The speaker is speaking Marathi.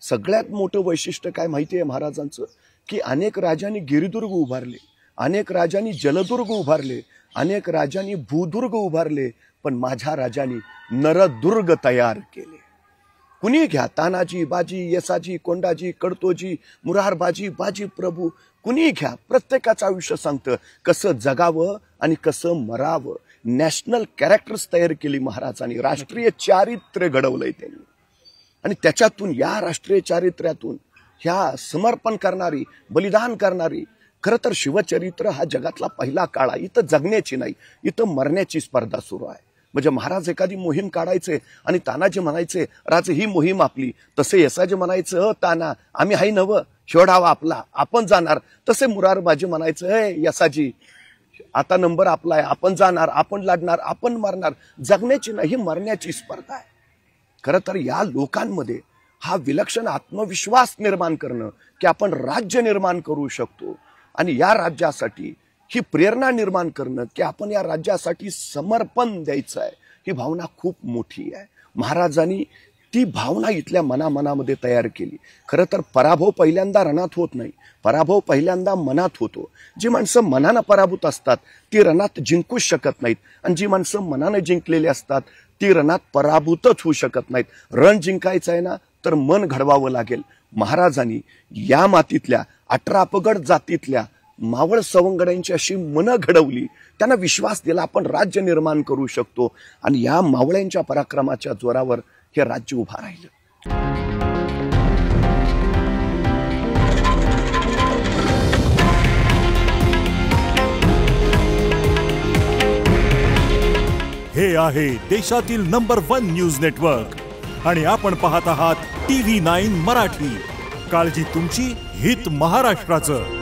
सगळ्यात मोठं वैशिष्ट्य काय माहिती आहे महाराजांचं, की अनेक राजांनी गिरिदुर्ग उभारले, अनेक राजांनी जलदुर्ग उभारले, अनेक राजांनी भूदुर्ग उभारले, पण माझ्या राजांनी नरदुर्ग तयार केले. कुणी घ्या, तानाजी, बाजी, यसाजी, कोंडाजी, कडतोजी, मुरारबाजी, बाजी प्रभू, कुणी घ्या, प्रत्येकाचं आयुष्य सांगतं कसं जगावं आणि कसं मरावं. नॅशनल कॅरेक्टर्स तयार केली महाराजांनी, राष्ट्रीय चारित्र्य घडवलंय त्यांनी. आणि त्याच्यातून, या राष्ट्रीय चारित्र्यातून ह्या समर्पण करणारी, बलिदान करणारी, खरं तर शिवचरित्र हा जगातला पहिला काळ आहे. इथं जगण्याची नाही, इथं मरण्याची स्पर्धा सुरू आहे. म्हणजे महाराज एखादी मोहीम काढायचे आणि तानाजी म्हणायचे, राजे ही मोहीम आपली. तसे यसाजी म्हणायचं, ताना आम्ही हाय नवं, शेवडावा आपला, आपण जाणार. तसे मुरारबाजी म्हणायचं, हे यसाजी आता नंबर आपला आहे, आपण जाणार, आपण लढणार, आपण मरणार. जगण्याची नाही, मरण्याची स्पर्धा आहे. खरं तर या लोकांमध्ये हा विलक्षण आत्मविश्वास निर्माण करणं, की आपण राज्य निर्माण करू शकतो, आणि या राज्यासाठी ही प्रेरणा निर्माण करणं, की आपण या राज्यासाठी समर्पण द्यायचं आहे, ही भावना खूप मोठी आहे. महाराजांनी ती भावना इथल्या मनामध्ये तयार केली. खरं तर पराभव पहिल्यांदा रणात होत नाही, पराभव पहिल्यांदा मनात होतो. जी माणसं मनानं पराभूत असतात ती रणात जिंकूच शकत नाहीत, आणि जी माणसं मनानं जिंकलेली असतात ती रणात पराभूतच होऊ शकत नाहीत. रण जिंकायचं आहे ना, तर मन घडवावं लागेल. महाराजांनी या मातीतल्या 18 अपगड जातीतल्या मावळ सवंगड्यांची अशी मनं घडवली, त्यांना विश्वास दिला आपण राज्य निर्माण करू शकतो, आणि या मावळ्यांच्या पराक्रमाच्या जोरावर हे राज्य उभा राहिलं. हे आहे देशातील नंबर 1 न्यूज नेटवर्क, आणि आपण पाहत आहात TV9 मराठी. काळजी तुमची, हित महाराष्ट्राचं.